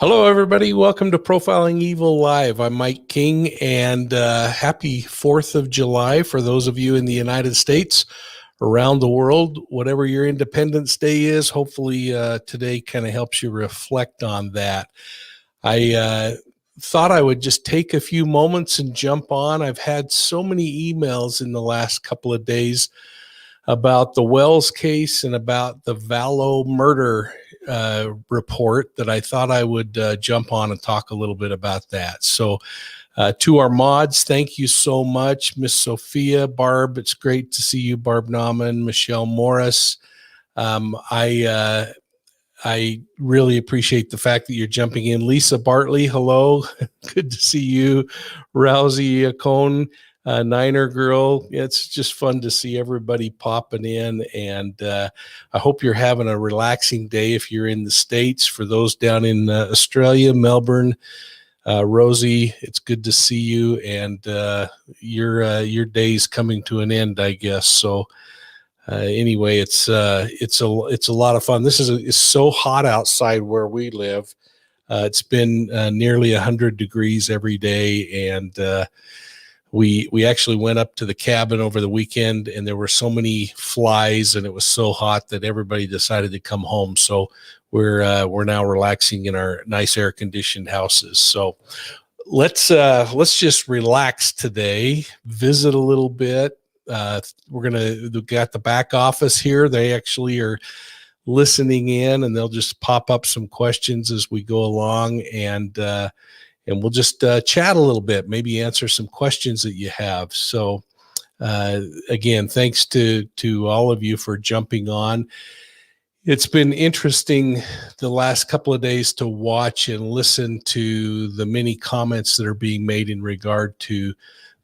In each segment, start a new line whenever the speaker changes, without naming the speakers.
Hello, everybody. Welcome to Profiling Evil Live. I'm Mike King, and happy 4th of July for those of you in the United States, around the world, whatever your Independence Day is. Hopefully today kind of helps you reflect on that. I thought I would just take a few moments and jump on. I've had so many emails in the last couple of days about the Wells case and about the Vallow murder report that I thought I would jump on and talk a little bit about that. So to our mods, thank you so much. Miss Sophia, Barb, it's great to see you. Barb Nauman, Michelle Morris. I really appreciate the fact that you're jumping in. Lisa Bartley, hello. Good to see you. Rousey Acone, Niner Girl. It's just fun to see everybody popping in, and I hope you're having a relaxing day if you're in the States. For those down in Australia, Melbourne, Rosie, it's good to see you, and your day's coming to an end, I guess. So anyway, it's a lot of fun. It's so hot outside where we live. It's been nearly 100 degrees every day, and we actually went up to the cabin over the weekend, and there were so many flies, and it was so hot that everybody decided to come home. So we're now relaxing in our nice air conditioned houses. So let's just relax today, visit a little bit. We got the back office here. They actually are listening in, and they'll just pop up some questions as we go along, and we'll just chat a little bit, maybe answer some questions that you have. So again, thanks to all of you for jumping on. It's been interesting the last couple of days to watch and listen to the many comments that are being made in regard to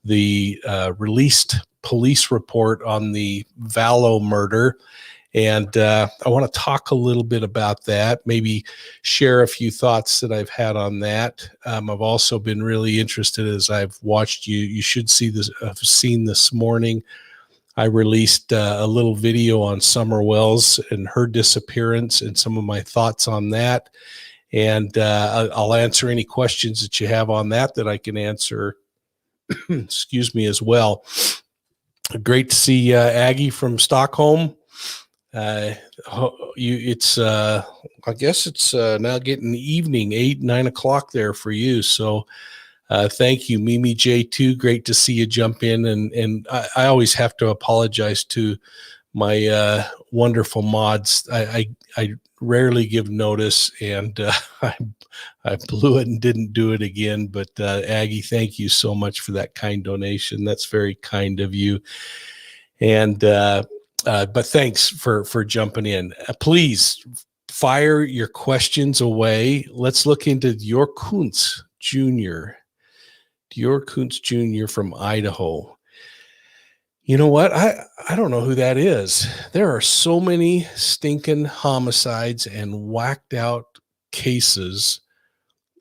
the released police report on the Vallow murder. And I want to talk a little bit about that, maybe share a few thoughts that I've had on that. I've also been really interested as I've watched you should see this, have seen this morning. I released a little video on Summer Wells and her disappearance and some of my thoughts on that. And I'll answer any questions that you have on that I can answer, excuse me, as well. Great to see Aggie from Stockholm. I guess it's now getting evening, 8-9 o'clock there for you. So thank you, Mimi J2. Great to see you jump in. And I always have to apologize to my wonderful mods. I rarely give notice, and I blew it and didn't do it again. But Aggie, thank you so much for that kind donation. That's very kind of you. And but thanks for jumping in. Please fire your questions away. Let's look into Dior Kuntz Jr. Dior Kuntz Jr. from Idaho. You know what? I don't know who that is. There are so many stinking homicides and whacked out cases.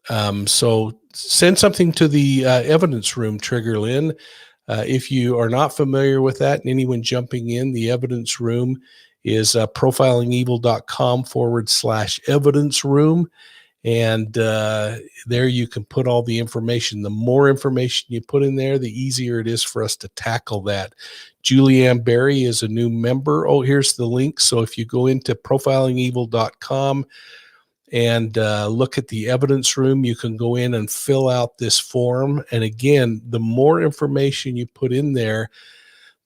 So send something to the evidence room, Trigger Lynn. If you are not familiar with that, and anyone jumping in, the evidence room is profilingevil.com/evidence room. And there you can put all the information. The more information you put in there, the easier it is for us to tackle that. Julianne Berry is a new member. Oh, here's the link. So if you go into profilingevil.com and look at the evidence room, you can go in and fill out this form. And again, the more information you put in there,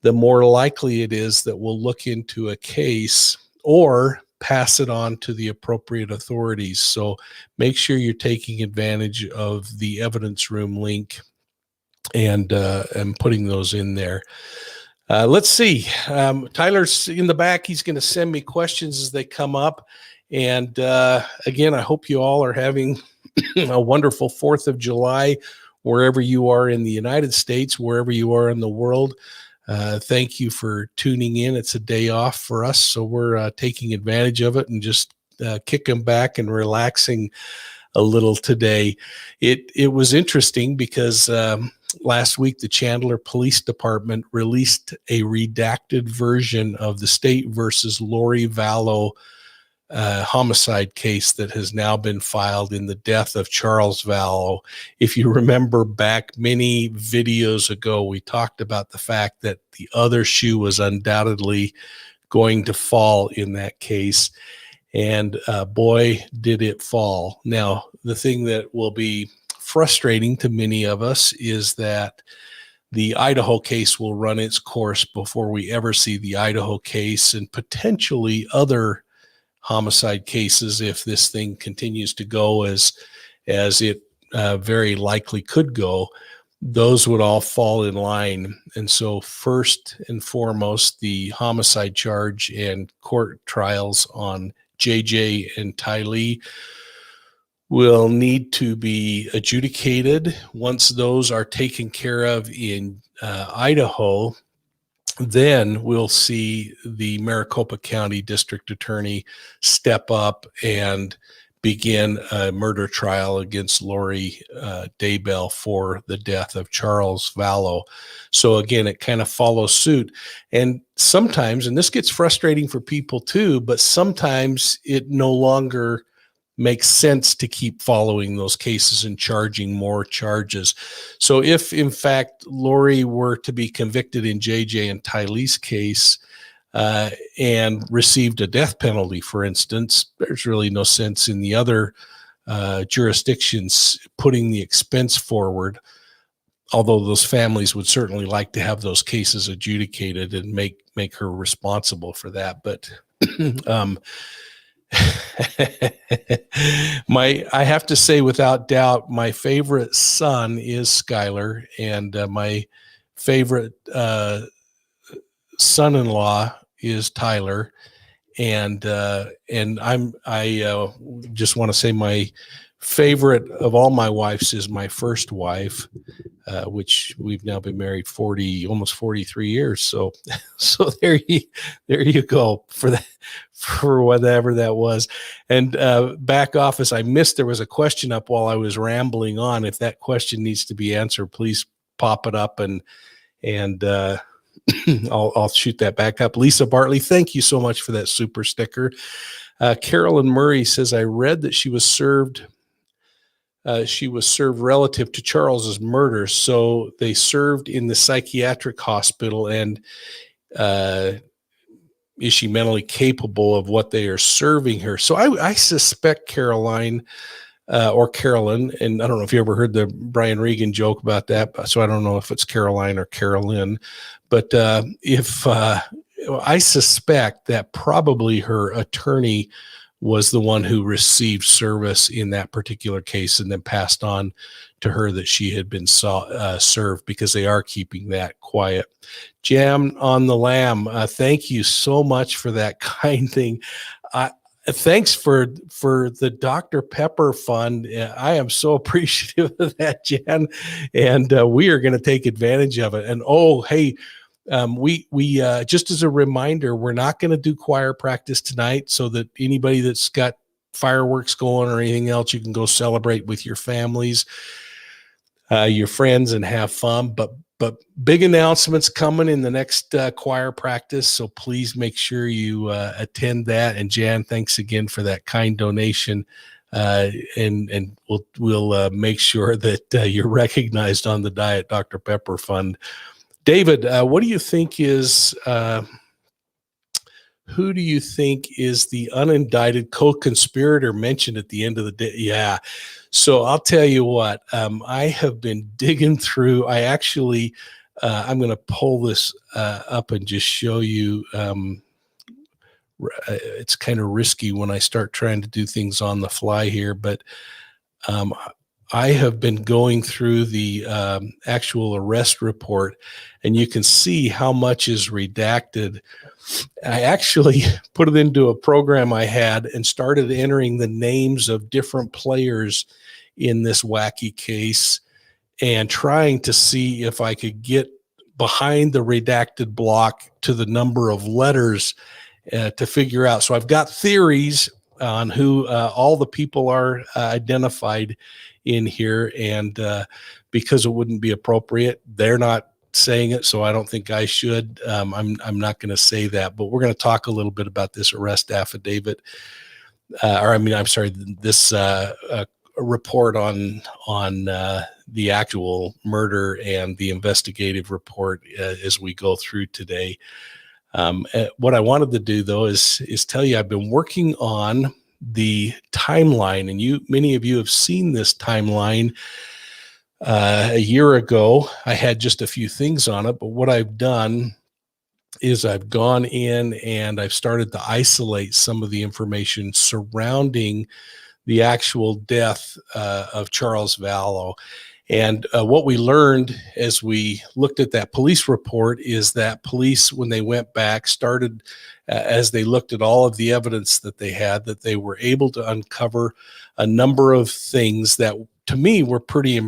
the more likely it is that we'll look into a case or pass it on to the appropriate authorities. So make sure you're taking advantage of the evidence room link and putting those in there. Let's see. Tyler's in the back. He's going to send me questions as they come up. And again, I hope you all are having a wonderful 4th of July, wherever you are in the United States, wherever you are in the world. Thank you for tuning in. It's a day off for us, so we're taking advantage of it and just kicking back and relaxing a little today. It was interesting because last week the Chandler Police Department released a redacted version of the State versus Lori Vallow homicide case that has now been filed in the death of Charles Vallow. If you remember back many videos ago, we talked about the fact that the other shoe was undoubtedly going to fall in that case. And boy, did it fall. Now, the thing that will be frustrating to many of us is that the Idaho case will run its course before we ever see the Idaho case, and potentially other homicide cases if this thing continues to go as it very likely could go. Those would all fall in line. And so first and foremost, the homicide charge and court trials on JJ and Tylee will need to be adjudicated. Once those are taken care of in Idaho, then we'll see the Maricopa County District Attorney step up and begin a murder trial against Lori Daybell for the death of Charles Vallow. So again, it kind of follows suit. And sometimes, and this gets frustrating for people too, but sometimes it no longer makes sense to keep following those cases and charging more charges. So if in fact Lori were to be convicted in JJ and Tylee's case and received a death penalty, for instance, there's really no sense in the other jurisdictions putting the expense forward, although those families would certainly like to have those cases adjudicated and make her responsible for that. But I have to say, without doubt, my favorite son is Skylar, and my favorite son-in-law is Tyler, and I just want to say my favorite of all my wives is my first wife, which we've now been married almost 43 years. So there you go for that, for whatever that was. And back office, I missed, there was a question up while I was rambling on. If that question needs to be answered, please pop it up and I'll shoot that back up. Lisa Bartley, thank you so much for that super sticker. Carolyn Murray says, I read that she was served relative to Charles's murder. So they served in the psychiatric hospital, and is she mentally capable of what they are serving her? So I suspect Caroline or Carolyn, and I don't know if you ever heard the Brian Regan joke about that, so I don't know if it's Caroline or Carolyn, but if I suspect that probably her attorney was the one who received service in that particular case and then passed on to her that she had been served, because they are keeping that quiet. Jam on the Lamb, thank you so much for that kind thing. Thanks for the Dr. Pepper Fund. I am so appreciative of that, Jan, and we are going to take advantage of it. And oh, hey, we just as a reminder, we're not going to do choir practice tonight, so that anybody that's got fireworks going or anything else, you can go celebrate with your families, your friends, and have fun. But big announcements coming in the next choir practice, so please make sure you attend that. And Jan, thanks again for that kind donation, and we'll make sure that you're recognized on the Diet Dr. Pepper Fund. David, what do you think is who do you think is the unindicted co-conspirator mentioned at the end of the day? Yeah. So I'll tell you what, I have been digging through. I actually, I'm going to pull this up and just show you. It's kind of risky when I start trying to do things on the fly here, but I have been going through the actual arrest report, and you can see how much is redacted. I actually put it into a program I had and started entering the names of different players in this wacky case and trying to see if I could get behind the redacted block to the number of letters to figure out. So I've got theories on who all the people are identified in here, and because it wouldn't be appropriate, they're not saying it, so I don't think I should. I'm not going to say that, but we're going to talk a little bit about this arrest affidavit. or I mean, I'm sorry, this report on the actual murder and the investigative report as we go through today. What I wanted to do, though, is tell you I've been working on the timeline, and many of you have seen this timeline. A year ago, I had just a few things on it, but what I've done is I've gone in and I've started to isolate some of the information surrounding the actual death of Charles Vallow. And what we learned as we looked at that police report is that police, when they went back, started, as they looked at all of the evidence that they had, that they were able to uncover a number of things that, to me, were pretty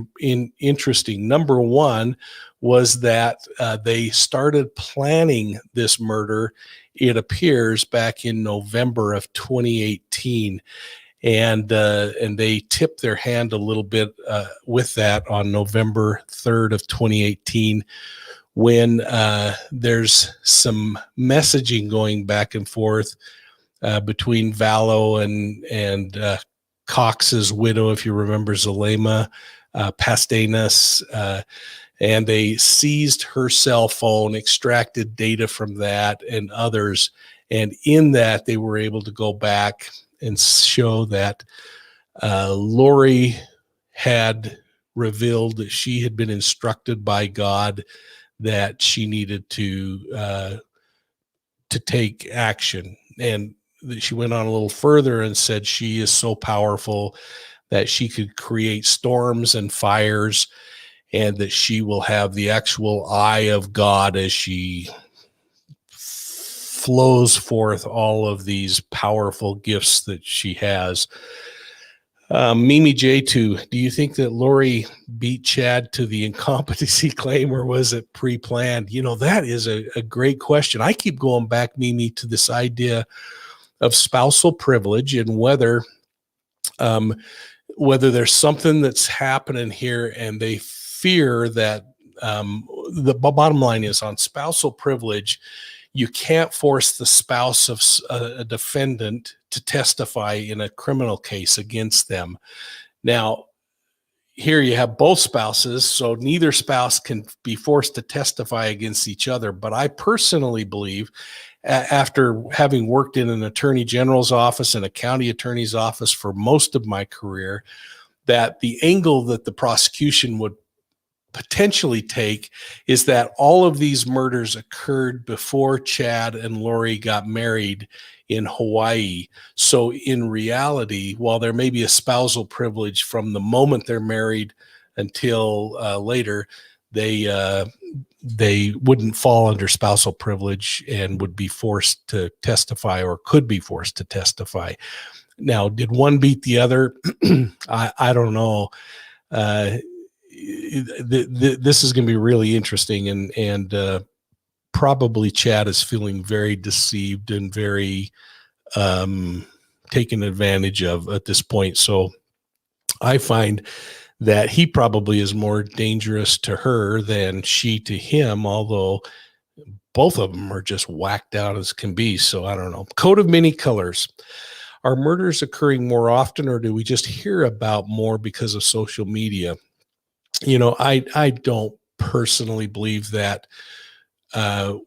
interesting. Number one was that they started planning this murder, it appears, back in November of 2018. And they tipped their hand a little bit with that on November 3rd of 2018, when there's some messaging going back and forth between Vallow and Cox's widow, if you remember, Zulema Pastenas, and they seized her cell phone, extracted data from that and others, and in that they were able to go back and show that Lori had revealed that she had been instructed by God that she needed to take action. And she went on a little further and said she is so powerful that she could create storms and fires, and that she will have the actual eye of God as she flows forth all of these powerful gifts that she has. Mimi J2, do you think that Lori beat Chad to the incompetency claim, or was it pre-planned? That is a great question. I keep going back, Mimi, to this idea of spousal privilege and whether there's something that's happening here and they fear that the bottom line is, on spousal privilege, you can't force the spouse of a defendant to testify in a criminal case against them. Now, here you have both spouses, so neither spouse can be forced to testify against each other. But I personally believe, after having worked in an attorney general's office and a county attorney's office for most of my career, that the angle that the prosecution would potentially take is that all of these murders occurred before Chad and Lori got married in Hawaii. So in reality, while there may be a spousal privilege from the moment they're married until later, they wouldn't fall under spousal privilege and would be forced to testify, or could be forced to testify. Now, did one beat the other? I don't know. This is going to be really interesting, and probably Chad is feeling very deceived and very taken advantage of at this point. So I find that he probably is more dangerous to her than she to him, although both of them are just whacked out as can be. So I don't know. Coat of many colors. Are murders occurring more often, or do we just hear about more because of social media? I don't personally believe that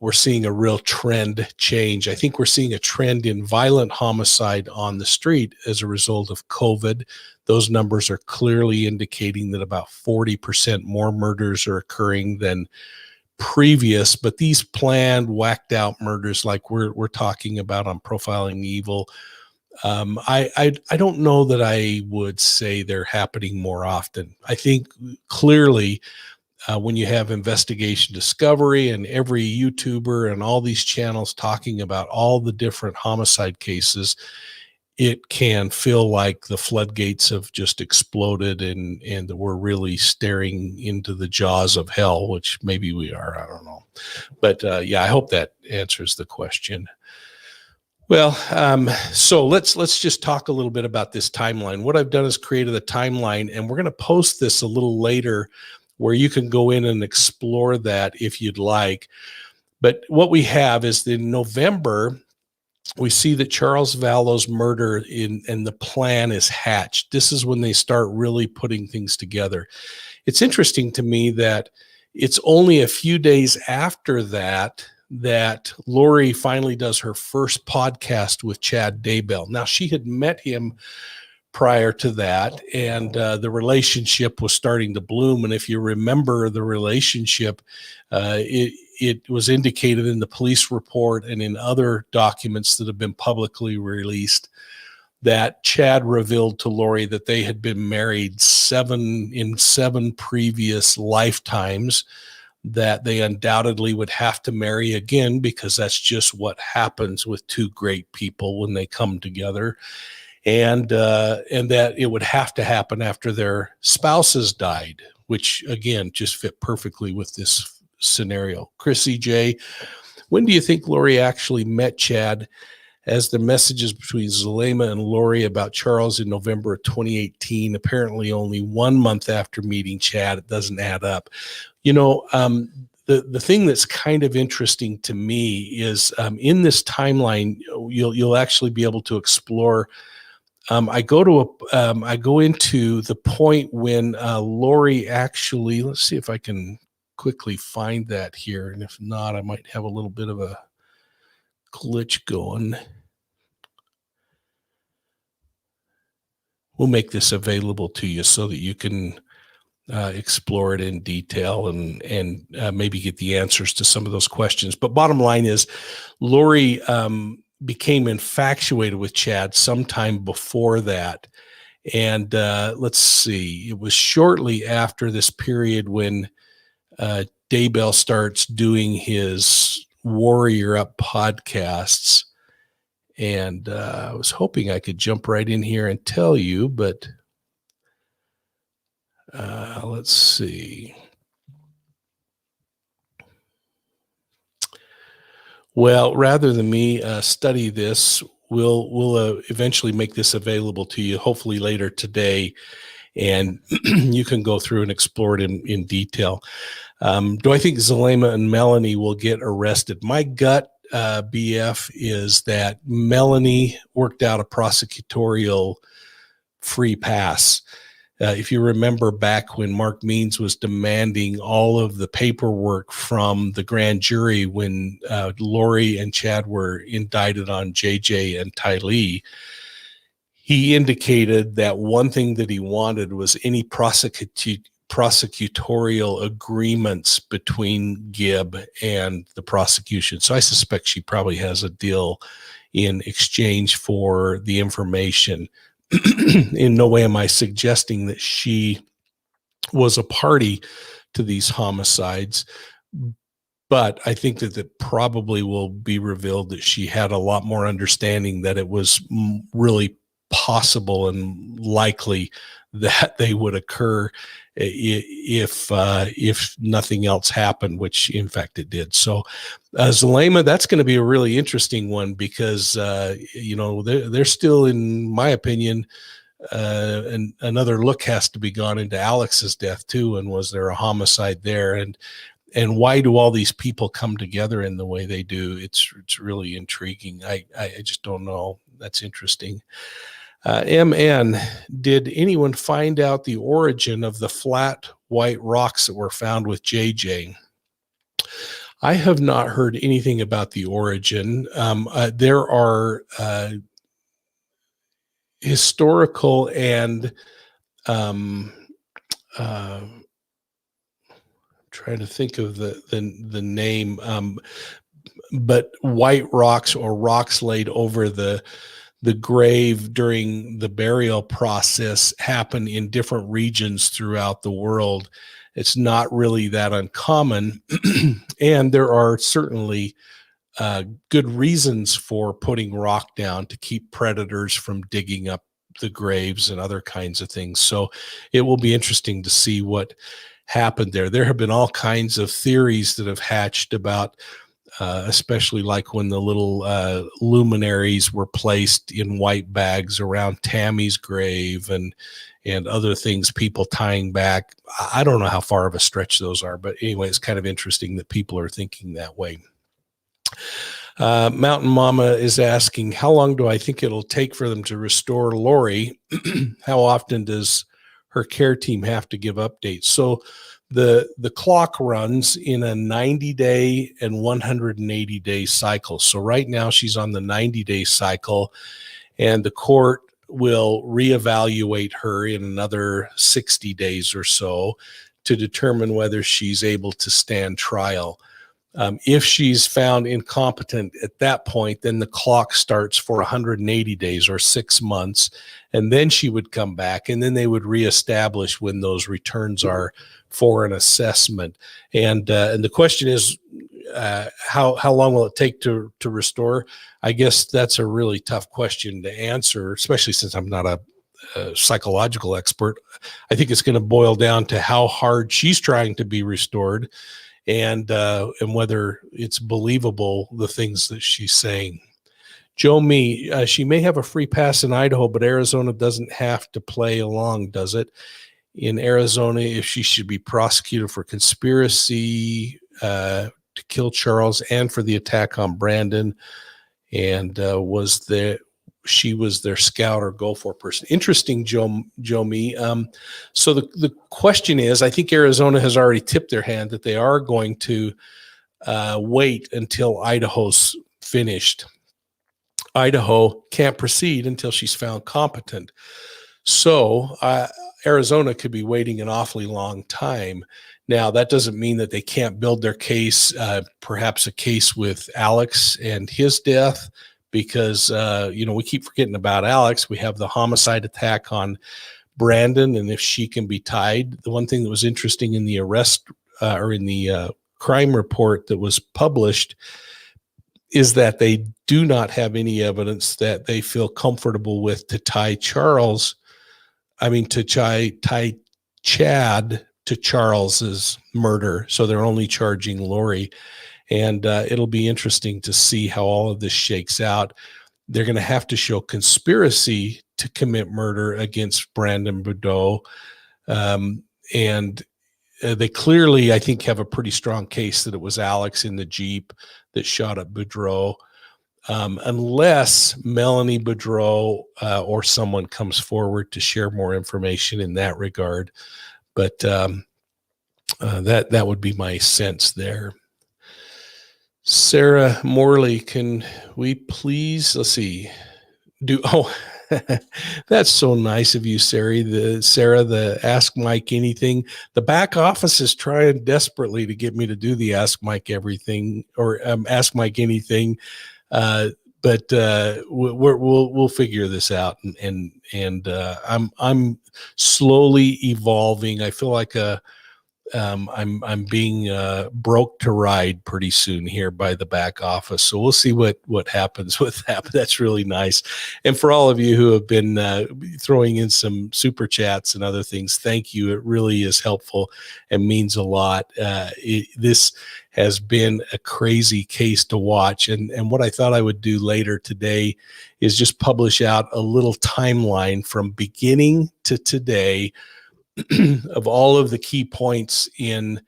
we're seeing a real trend change. I think we're seeing a trend in violent homicide on the street as a result of COVID. Those numbers are clearly indicating that about 40% more murders are occurring than previous, but these planned, whacked out murders like we're talking about on Profiling Evil, I don't know that I would say they're happening more often. I think clearly when you have Investigation Discovery and every YouTuber and all these channels talking about all the different homicide cases, it can feel like the floodgates have just exploded and we're really staring into the jaws of hell, which maybe we are. I don't know. But yeah, I hope that answers the question. Well, so let's just talk a little bit about this timeline. What I've done is created a timeline, and we're going to post this a little later where you can go in and explore that if you'd like. But what we have is in November, we see that Charles Vallow's murder and the plan is hatched. This is when they start really putting things together. It's interesting to me that it's only a few days after that Lori finally does her first podcast with Chad Daybell. Now, she had met him prior to that, and the relationship was starting to bloom. And if you remember the relationship, it was indicated in the police report and in other documents that have been publicly released that Chad revealed to Lori that they had been married in seven previous lifetimes, that they undoubtedly would have to marry again because that's just what happens with two great people when they come together. And that it would have to happen after their spouses died, which again just fit perfectly with this scenario. Chrissy J, when do you think Lori actually met Chad? As the messages between Zulema and Lori about Charles in November of 2018, apparently only 1 month after meeting Chad, it doesn't add up. The thing that's kind of interesting to me is in this timeline, you'll actually be able to explore. I go into the point when Lori actually, let's see if I can quickly find that here. And if not, I might have a little bit of a glitch going. We'll make this available to you so that you can explore it in detail and maybe get the answers to some of those questions. But bottom line is, Lori became infatuated with Chad sometime before that. And let's see, it was shortly after this period when Daybell starts doing his Warrior Up podcasts. And I was hoping I could jump right in here and tell you, but let's see. Well, rather than me study this, we'll eventually make this available to you, hopefully later today, and you can go through and explore it in detail. Do I think Zulema and Melanie will get arrested? My gut BF is that Melanie worked out a prosecutorial free pass. If you remember back when Mark Means was demanding all of the paperwork from the grand jury when Lori and Chad were indicted on JJ and Tylee, he indicated that one thing that he wanted was any prosecutorial agreements between Gibb and the prosecution. So I suspect she probably has a deal in exchange for the information. In no way am I suggesting that she was a party to these homicides, but I think that it probably will be revealed that she had a lot more understanding that it was really possible and likely that they would occur if nothing else happened, which in fact it did. So Zulema, that's going to be a really interesting one because they're still, in my opinion, and another look has to be gone into Alex's death too, and was there a homicide there, and why do all these people come together in the way they do? It's really intriguing. I just don't know. That's interesting. MN, did anyone find out the origin of the flat white rocks that were found with JJ? I have not heard anything about the origin. There are historical and trying to think of the name, but white rocks or rocks laid over the grave during the burial process happen in different regions throughout the world. It's not really that uncommon. And there are certainly good reasons for putting rock down to keep predators from digging up the graves and other kinds of things. So it will be interesting to see what happened there. There have been all kinds of theories that have hatched about especially like when the little luminaries were placed in white bags around Tammy's grave and other things, people tying back. I don't know how far of a stretch those are, but anyway, it's kind of interesting that people are thinking that way. Mountain Mama is asking, how long do I think it'll take for them to restore Lori? How often does her care team have to give updates? So the clock runs in a 90-day and 180-day cycle. So right now she's on the 90-day cycle, and the court will reevaluate her in another 60 days or so to determine whether she's able to stand trial. If she's found incompetent at that point, then the clock starts for 180 days or 6 months, and then she would come back, and then they would reestablish when those returns are for an assessment. And the question is, how long will it take to restore? I guess that's a really tough question to answer, especially since I'm not a psychological expert. I think it's going to boil down to how hard she's trying to be restored, and whether it's believable, the things that she's saying. Joe Me, she may have a free pass in Idaho, but Arizona doesn't have to play along, does it? In Arizona, if she should be prosecuted for conspiracy to kill Charles and for the attack on Brandon, and she was their scout or go for person. Interesting, Joe Me. So the question is, I think Arizona has already tipped their hand that they are going to wait until Idaho's finished. Idaho can't proceed until she's found competent. So Arizona could be waiting an awfully long time. Now, that doesn't mean that they can't build their case, perhaps a case with Alex and his death, because, we keep forgetting about Alex. We have the homicide attack on Brandon, and if she can be tied. The one thing that was interesting in the arrest or in the crime report that was published is that they do not have any evidence that they feel comfortable with to tie Chad to Charles's murder. So they're only charging Lori. And it'll be interesting to see how all of this shakes out. They're going to have to show conspiracy to commit murder against Brandon B.O.L.O. And they clearly, I think, have a pretty strong case that it was Alex in the Jeep that shot at Boudreaux, unless Melanie Boudreaux or someone comes forward to share more information in that regard. But that would be my sense there. Sarah Morley, can we please, let's see, that's so nice of you, Sarah, the Ask Mike Anything. The back office is trying desperately to get me to do the Ask Mike Everything or Ask Mike Anything. But we'll figure this out, and I'm slowly evolving. I feel like I'm being broke to ride pretty soon here by the back office. So we'll see what happens with that. But that's really nice. And for all of you who have been throwing in some super chats and other things, thank you. It really is helpful and means a lot. This has been a crazy case to watch. And what I thought I would do later today is just publish out a little timeline from beginning to today of all of the key points in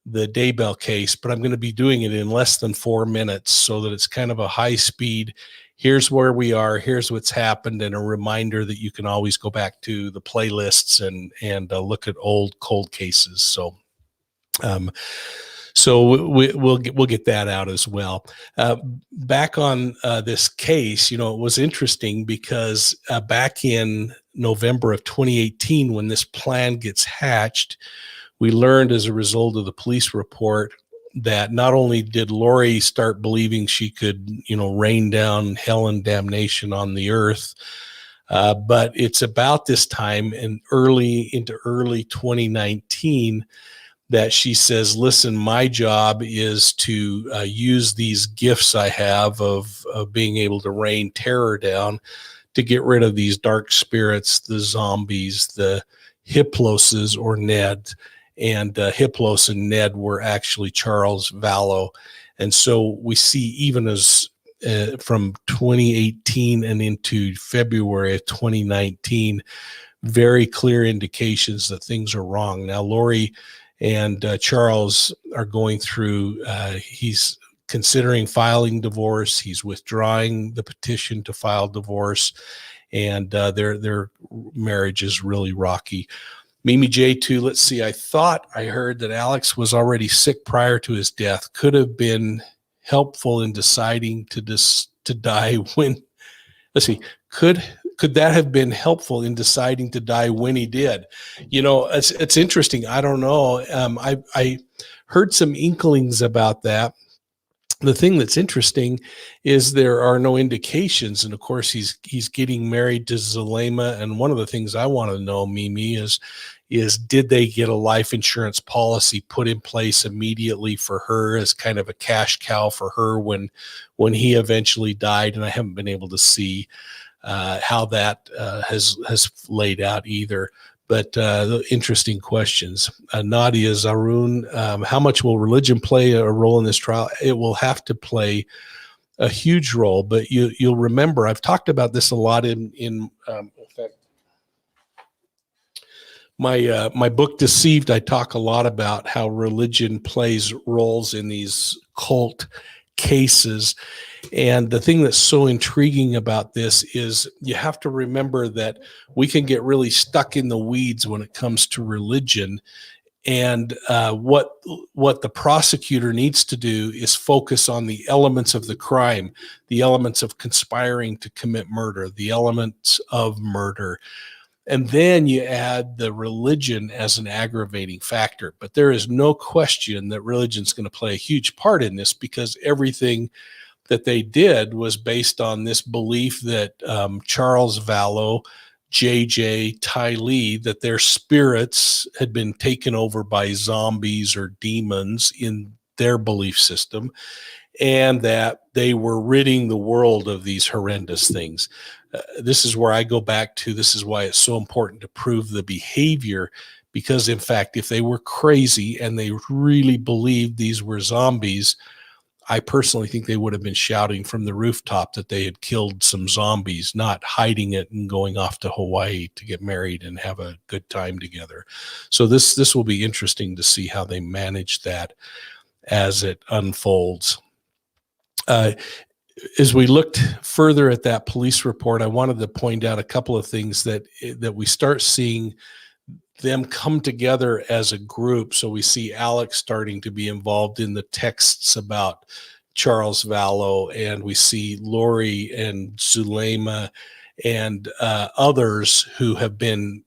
the Daybell case, but I'm going to be doing it in less than 4 minutes so that it's kind of a high speed. Here's where we are. Here's what's happened, and a reminder that you can always go back to the playlists and look at old cold cases. So, we'll get that out as well. Back on this case, it was interesting because back in November of 2018, when this plan gets hatched, we learned as a result of the police report that not only did Lori start believing she could, rain down hell and damnation on the earth, but it's about this time into early 2019 that she says, listen, my job is to use these gifts I have of being able to rain terror down to get rid of these dark spirits, the zombies, the Hiploses or Ned. And Hiplos and Ned were actually Charles Vallow. And so we see even as from 2018 and into February of 2019, very clear indications that things are wrong. Now, Lori and Charles are going through, he's considering filing divorce. He's withdrawing the petition to file divorce, and their marriage is really rocky. Mimi J too. Let's see. I thought I heard that Alex was already sick prior to his death. Could have been helpful in deciding to die when. Let's see. Could that have been helpful in deciding to die when he did? You know, it's interesting. I don't know. I heard some inklings about that. The thing that's interesting is there are no indications, and of course he's getting married to Zulema. And one of the things I want to know, Mimi, is did they get a life insurance policy put in place immediately for her as kind of a cash cow for her when he eventually died? And I haven't been able to see how that has laid out either. But interesting questions. Nadia Zaroun, how much will religion play a role in this trial? It will have to play a huge role, but you'll remember, I've talked about this a lot in fact, my book Deceived. I talk a lot about how religion plays roles in these cult cases. And the thing that's so intriguing about this is you have to remember that we can get really stuck in the weeds when it comes to religion. And what the prosecutor needs to do is focus on the elements of the crime, the elements of conspiring to commit murder, the elements of murder. And then you add the religion as an aggravating factor. But there is no question that religion is going to play a huge part in this, because everything that they did was based on this belief that Charles Vallow, JJ, Ty Lee, that their spirits had been taken over by zombies or demons in their belief system, and that they were ridding the world of these horrendous things. This is where I go back to, this is why it's so important to prove the behavior, because in fact, if they were crazy and they really believed these were zombies, I personally think they would have been shouting from the rooftop that they had killed some zombies, not hiding it and going off to Hawaii to get married and have a good time together. So this will be interesting to see how they manage that as it unfolds. As we looked further at that police report, I wanted to point out a couple of things that we start seeing them come together as a group. So we see Alex starting to be involved in the texts about Charles Vallow, and we see Lori and Zulema and others who have been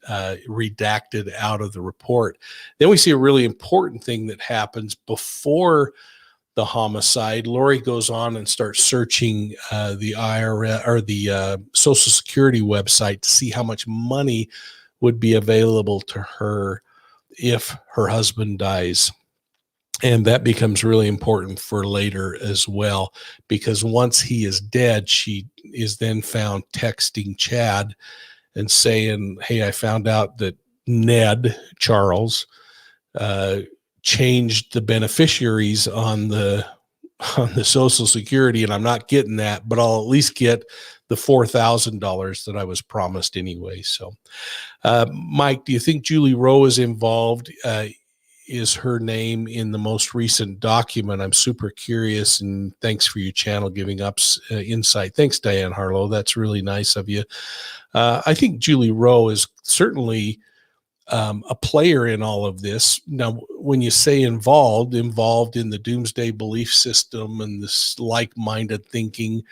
redacted out of the report. Then we see a really important thing that happens before the homicide. Lori goes on and starts searching the IRS or the Social Security website to see how much money would be available to her if her husband dies. And that becomes really important for later as well, because once he is dead, she is then found texting Chad and saying, hey, I found out that Ned, Charles, changed the beneficiaries on the Social Security, and I'm not getting that, but I'll at least get the $4,000 that I was promised anyway. So, Mike, do you think Julie Rowe is involved? Is her name in the most recent document? I'm super curious, and thanks for your channel giving us insight. Thanks, Diane Harlow. That's really nice of you. I think Julie Rowe is certainly a player in all of this. Now, when you say involved in the doomsday belief system and this like-minded thinking,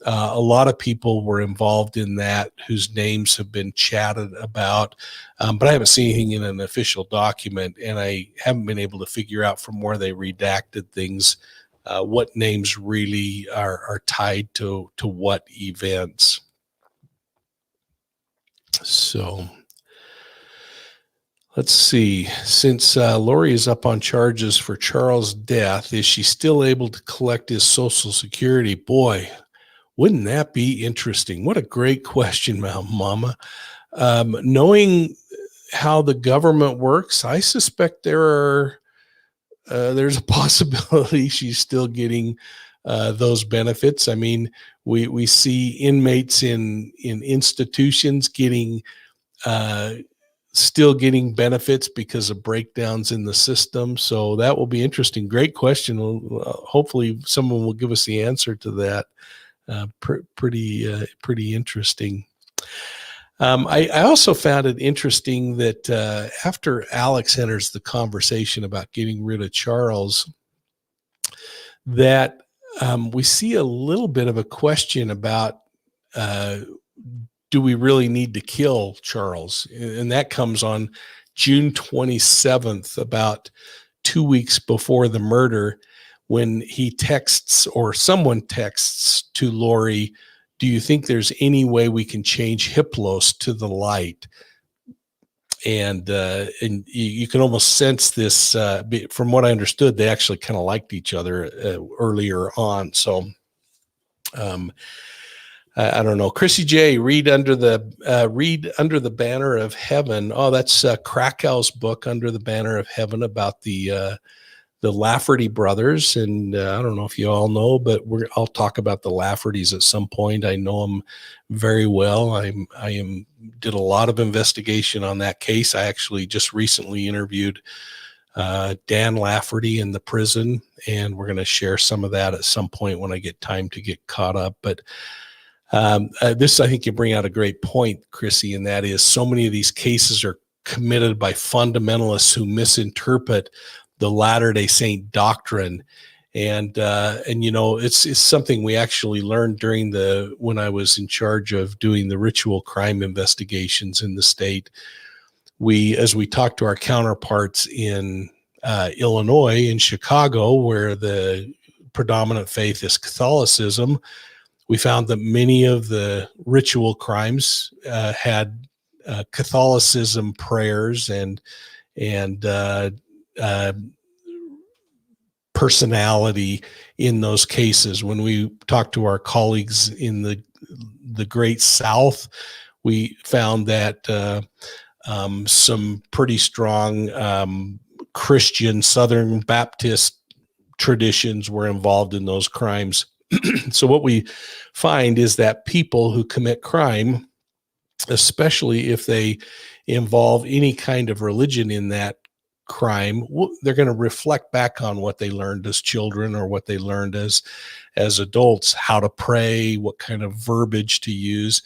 a lot of people were involved in that whose names have been chatted about, but I haven't seen anything in an official document, and I haven't been able to figure out from where they redacted things what names really are tied to what events. So let's see. Since Lori is up on charges for Charles' death, is she still able to collect his Social Security? Boy, wouldn't that be interesting? What a great question, Mama. Knowing how the government works, I suspect there's a possibility she's still getting those benefits. I mean, we see inmates in institutions getting still getting benefits because of breakdowns in the system. So that will be interesting. Great question. Hopefully someone will give us the answer to that. Pretty interesting. I also found it interesting that after Alex enters the conversation about getting rid of Charles, that we see a little bit of a question about do we really need to kill Charles? And that comes on June 27th, about 2 weeks before the murder, when he texts, or someone texts to Lori, do you think there's any way we can change Hiplos to the light? And you can almost sense this, from what I understood, they actually kind of liked each other earlier on. So I don't know. Chrissy J, read under the banner of heaven. Oh, that's Krakau's book, Under the Banner of Heaven, about the Lafferty brothers. And I don't know if you all know, but I'll talk about the Laffertys at some point. I know them very well. I did a lot of investigation on that case. I actually just recently interviewed Dan Lafferty in the prison, and we're going to share some of that at some point when I get time to get caught up. But this, I think you bring out a great point, Chrissy, and that is so many of these cases are committed by fundamentalists who misinterpret the Latter-day Saint doctrine. And it's something we actually learned when I was in charge of doing the ritual crime investigations in the state. As we talked to our counterparts in Illinois, in Chicago, where the predominant faith is Catholicism, we found that many of the ritual crimes had Catholicism prayers and personality in those cases. When we talked to our colleagues in the Great South, we found that some pretty strong Christian Southern Baptist traditions were involved in those crimes. So what we find is that people who commit crime, especially if they involve any kind of religion in that crime, they're going to reflect back on what they learned as children or what they learned as adults, how to pray, what kind of verbiage to use.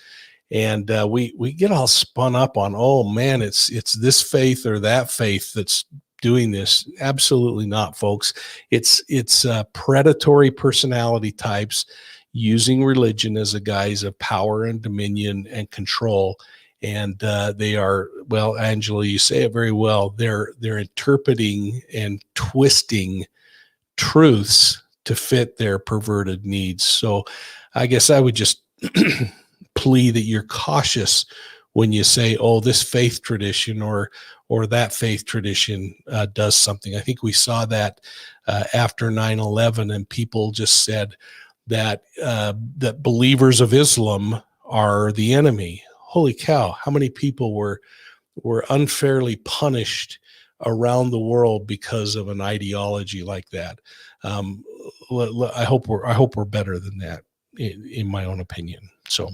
And we get all spun up on, oh man, it's this faith or that faith that's doing this. Absolutely not, folks. It's predatory personality types using religion as a guise of power and dominion and control. And they are, well, Angela, you say it very well. They're interpreting and twisting truths to fit their perverted needs. So I guess I would just plea that you're cautious when you say, oh, this faith tradition or that faith tradition does something. I think we saw that after 9/11, and people just said that that believers of Islam are the enemy. Holy cow, how many people were unfairly punished around the world because of an ideology like that? I hope we're better than that, in my own opinion. So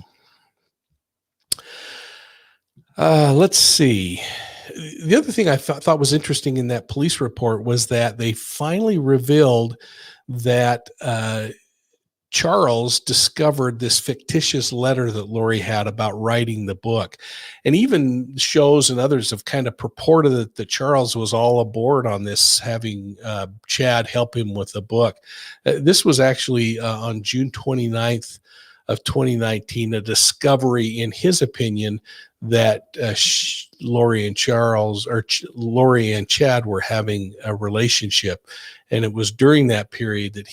let's see. The other thing I thought was interesting in that police report was that they finally revealed that Charles discovered this fictitious letter that Lori had about writing the book. And even shows and others have kind of purported that Charles was all aboard on this, having Chad help him with the book. This was actually on June 29th of 2019, a discovery, in his opinion, that Lori and Lori and Chad were having a relationship. And it was during that period that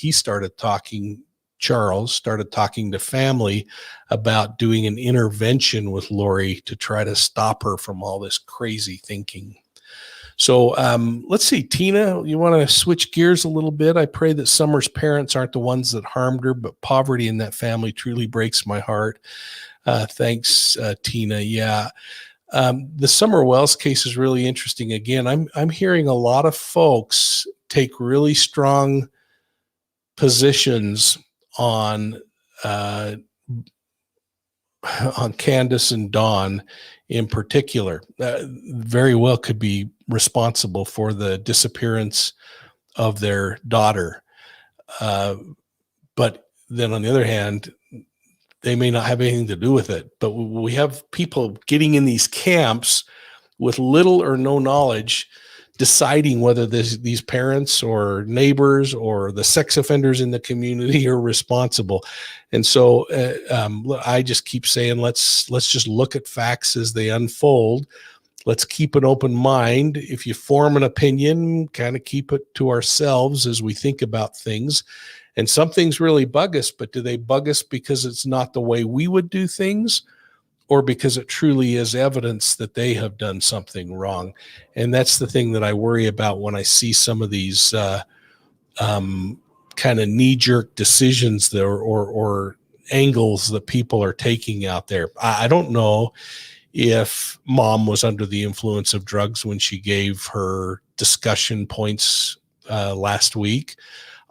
Charles started talking to family about doing an intervention with Lori to try to stop her from all this crazy thinking. So let's see, Tina, you want to switch gears a little bit? I pray that Summer's parents aren't the ones that harmed her, but poverty in that family truly breaks my heart. Thanks, Tina. Yeah. The Summer Wells case is really interesting. Again, I'm hearing a lot of folks take really strong positions on on Candace and Dawn in particular, very well could be responsible for the disappearance of their daughter. But then on the other hand, they may not have anything to do with it. But we have people getting in these camps with little or no knowledge, deciding whether these parents or neighbors or the sex offenders in the community are responsible. And so I just keep saying, let's just look at facts as they unfold. Let's keep an open mind. If you form an opinion, kind of keep it to ourselves as we think about things. And some things really bug us, but do they bug us because it's not the way we would do things, or because it truly is evidence that they have done something wrong? And that's the thing that I worry about when I see some of these kind of knee-jerk decisions there, or angles that people are taking out there. I don't know if mom was under the influence of drugs when she gave her discussion points last week.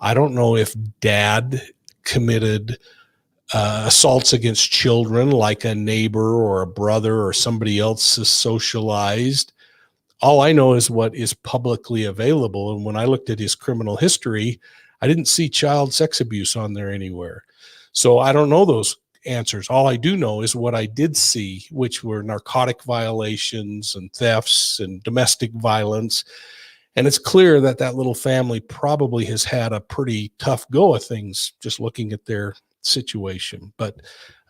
I don't know if dad committed assaults against children like a neighbor or a brother or somebody else is socialized. All I know is what is publicly available. And when I looked at his criminal history, I didn't see child sex abuse on there anywhere. So I don't know those answers. All I do know is what I did see, which were narcotic violations and thefts and domestic violence. And it's clear that that little family probably has had a pretty tough go of things, just looking at their situation. But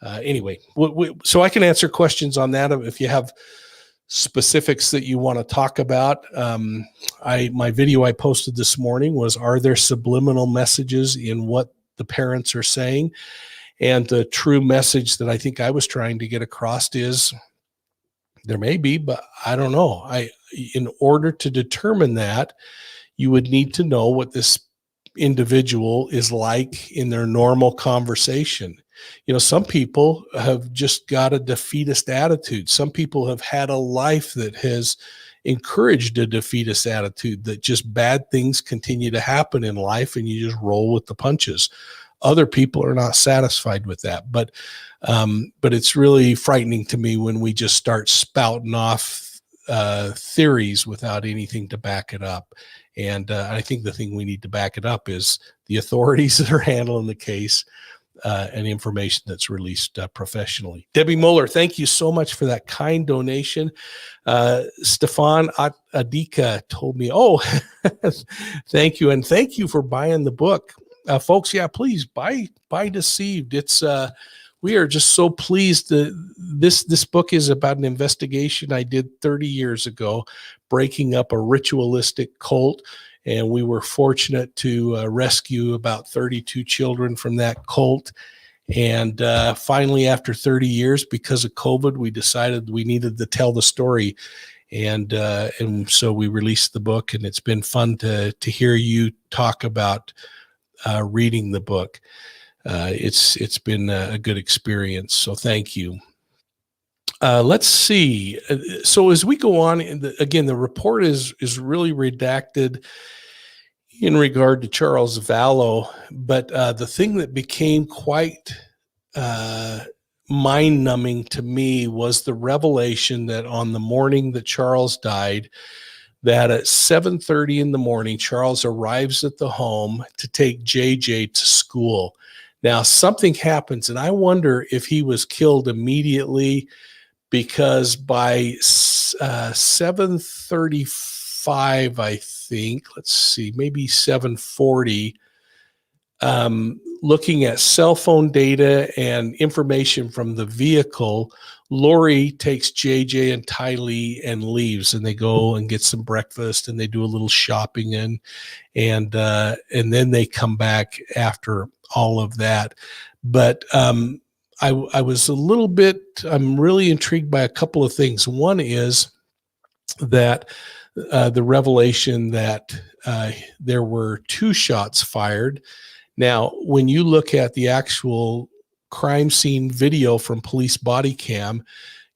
anyway, so I can answer questions on that if you have specifics that you want to talk about. My video I posted this morning was, are there subliminal messages in what the parents are saying? And the true message that I think I was trying to get across is, there may be, but I don't know. In order to determine that, you would need to know what this individual is like in their normal conversation. You know, some people have just got a defeatist attitude. Some people have had a life that has encouraged a defeatist attitude, that just bad things continue to happen in life and you just roll with the punches. Other people are not satisfied with that. But it's really frightening to me when we just start spouting off theories without anything to back it up. And I think the thing we need to back it up is the authorities that are handling the case and information that's released professionally. Debbie Moeller, thank you so much for that kind donation. Stefan Adika told me, oh, thank you. And thank you for buying the book. Folks, yeah, please buy Deceived. It's we are just so pleased that this book is about an investigation I did 30 years ago, breaking up a ritualistic cult. And we were fortunate to rescue about 32 children from that cult. And finally, after 30 years, because of COVID, we decided we needed to tell the story. And so we released the book, and it's been fun to hear you talk about reading the book. It's been a good experience. So thank you. Let's see. So as we go on, again, the report is really redacted in regard to Charles Vallow, but the thing that became quite mind-numbing to me was the revelation that on the morning that Charles died, that at 7:30 in the morning, Charles arrives at the home to take JJ to school. Now, something happens, and I wonder if he was killed immediately, because by 7:35, I think, let's see, maybe 7:40, looking at cell phone data and information from the vehicle, Lori takes JJ and Tylee and leaves, and they go and get some breakfast, and they do a little shopping and then they come back after all of that. But I was a little bit, I'm really intrigued by a couple of things. One is that the revelation that there were 2 shots fired. Now, when you look at the actual crime scene video from police body cam,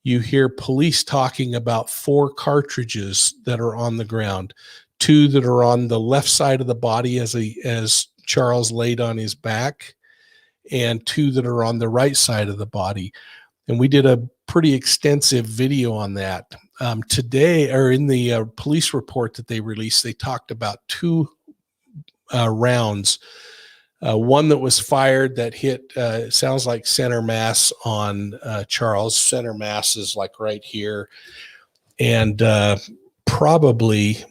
you hear police talking about 4 cartridges that are on the ground, 2 that are on the left side of the body as Charles laid on his back, and 2 that are on the right side of the body. And we did a pretty extensive video on that. Today, or in the police report that they released, they talked about two rounds. One that was fired that hit, sounds like center mass on Charles. Center mass is like right here. And probably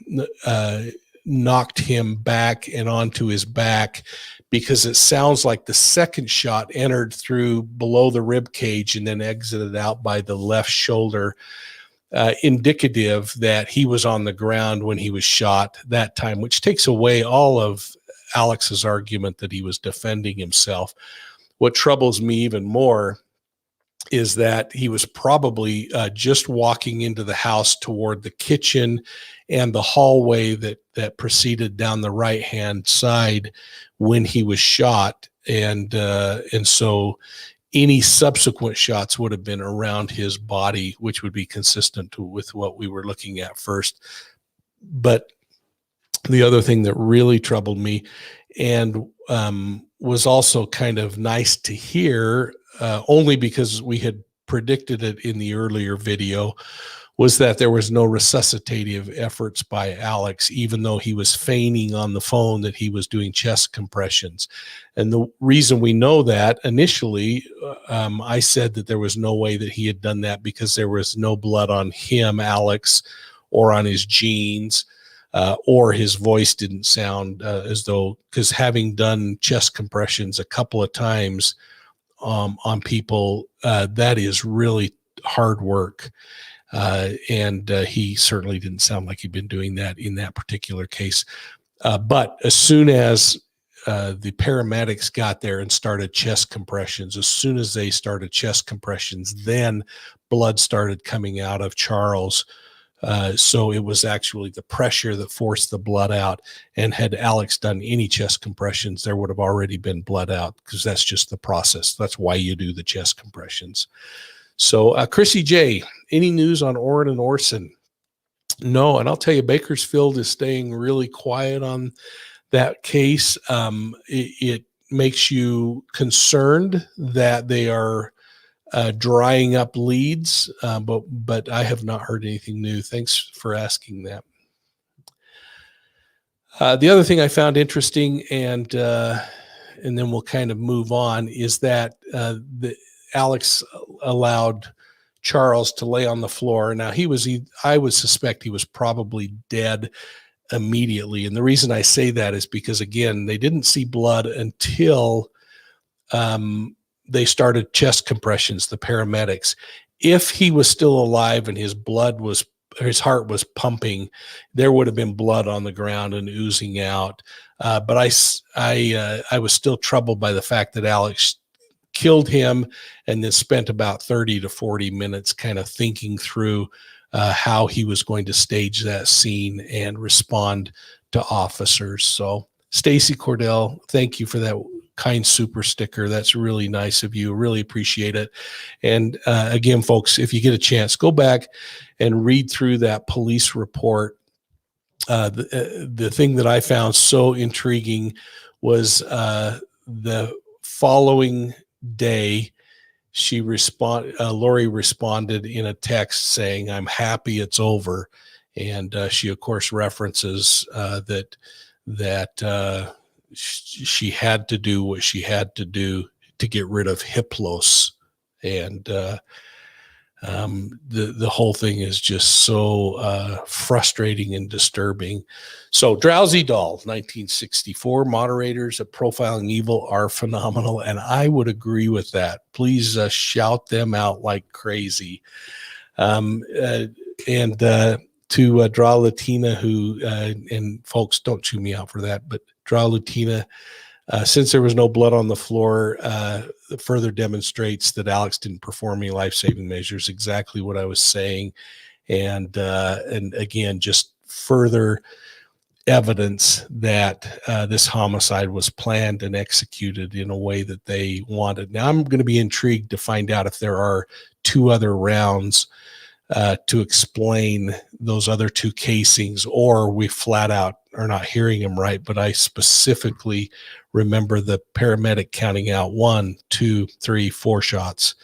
knocked him back and onto his back, because it sounds like the second shot entered through below the rib cage and then exited out by the left shoulder, indicative that he was on the ground when he was shot that time, which takes away all of Alex's argument that he was defending himself. What troubles me even more is that he was probably just walking into the house toward the kitchen and the hallway that proceeded down the right-hand side when he was shot. And so any subsequent shots would have been around his body, which would be consistent with what we were looking at first. But the other thing that really troubled me and was also kind of nice to hear, only because we had predicted it in the earlier video, was that there was no resuscitative efforts by Alex, even though he was feigning on the phone that he was doing chest compressions. And the reason we know that, initially, I said that there was no way that he had done that because there was no blood on him, Alex, or on his jeans, or his voice didn't sound as though, because having done chest compressions a couple of times on people, that is really hard work. And he certainly didn't sound like he'd been doing that in that particular case. But as soon as the paramedics got there and started chest compressions, as soon as they started chest compressions, then blood started coming out of Charles. So it was actually the pressure that forced the blood out. And had Alex done any chest compressions, there would have already been blood out, because that's just the process. That's why you do the chest compressions. So Chrissy J, any news on Orrin and Orson? No, and I'll tell you, Bakersfield is staying really quiet on that case. It makes you concerned that they are drying up leads, but I have not heard anything new. Thanks for asking that. The other thing I found interesting, and then we'll kind of move on, is that Alex allowed Charles to lay on the floor. Now I would suspect he was probably dead immediately. And the reason I say that is because, again, they didn't see blood until they started chest compressions, the paramedics. If he was still alive and his heart was pumping, there would have been blood on the ground and oozing out. But I was still troubled by the fact that Alex killed him and then spent about 30 to 40 minutes kind of thinking through how he was going to stage that scene and respond to officers. So Stacy Cordell, thank you for that kind super sticker. That's really nice of you. Really appreciate it. And again, folks, if you get a chance, go back and read through that police report. The thing that I found so intriguing was the following day, Lori responded in a text saying, "I'm happy it's over." And she, of course, references that she had to do what she had to do to get rid of Hiplos. And the whole thing is just so frustrating and disturbing. So Drowsy Doll, 1964, moderators at Profiling Evil are phenomenal, and I would agree with that. Please shout them out like crazy. To Draw Latina, who, and folks, don't chew me out for that, but Draw Latina, since there was no blood on the floor, further demonstrates that Alex didn't perform any life-saving measures. Exactly what I was saying. And again, just further evidence that this homicide was planned and executed in a way that they wanted. Now, I'm going to be intrigued to find out if there are two other rounds to explain those other two casings, or we flat out are not hearing them right. But I specifically remember the paramedic counting out 1, 2, 3, 4 shots.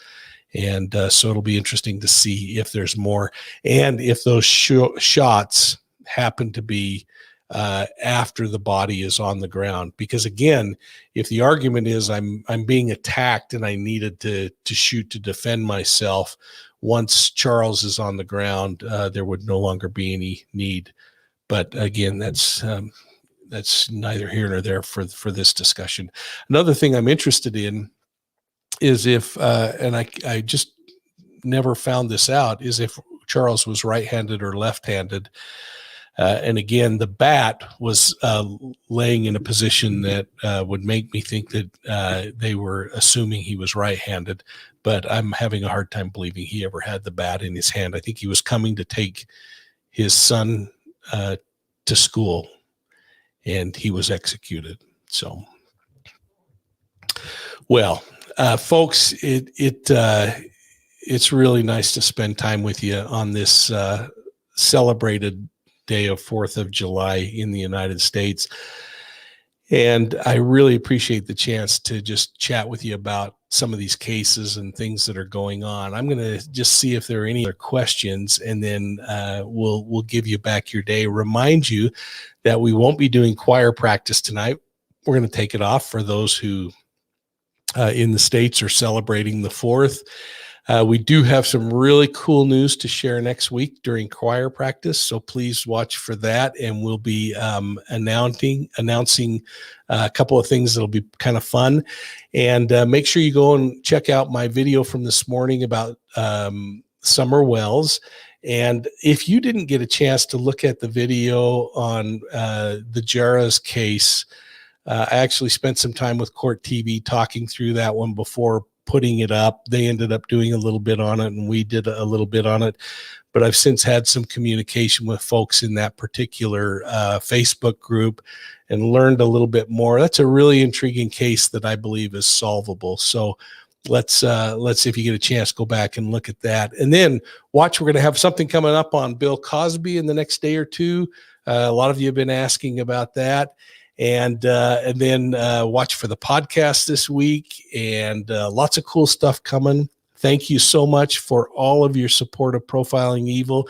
And so it'll be interesting to see if there's more, and if those shots happen to be after the body is on the ground. Because again, if the argument is I'm being attacked and I needed to shoot to defend myself, once Charles is on the ground, there would no longer be any need. But again, that's neither here nor there for this discussion. Another thing I'm interested in is if, and I just never found this out, is if Charles was right-handed or left-handed. And again, the bat was laying in a position that would make me think that they were assuming he was right-handed, but I'm having a hard time believing he ever had the bat in his hand. I think he was coming to take his son to school, and he was executed. So, well, folks, it's really nice to spend time with you on this celebrated day of 4th of July in the United States. And I really appreciate the chance to just chat with you about some of these cases and things that are going on. I'm going to just see if there are any other questions, and then we'll give you back your day. Remind you that we won't be doing choir practice tonight. We're going to take it off for those who in the States are celebrating the 4th. We do have some really cool news to share next week during choir practice, so please watch for that. And we'll be announcing a couple of things that'll be kind of fun. And make sure you go and check out my video from this morning about summer wells. And if you didn't get a chance to look at the video on the Jarrah's case, I actually spent some time with Court TV talking through that one before putting it up. They ended up doing a little bit on it, and we did a little bit on it. But I've since had some communication with folks in that particular Facebook group and learned a little bit more. That's a really intriguing case that I believe is solvable. So let's if you get a chance, go back and look at that. And then watch, we're going to have something coming up on Bill Cosby in the next day or two. A lot of you have been asking about that. And then watch for the podcast this week, and lots of cool stuff coming. Thank you so much for all of your support of Profiling Evil.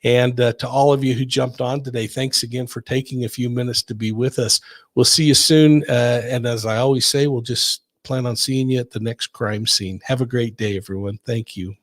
And to all of you who jumped on today, thanks again for taking a few minutes to be with us. We'll see you soon. And as I always say, we'll just plan on seeing you at the next crime scene. Have a great day, everyone. Thank you.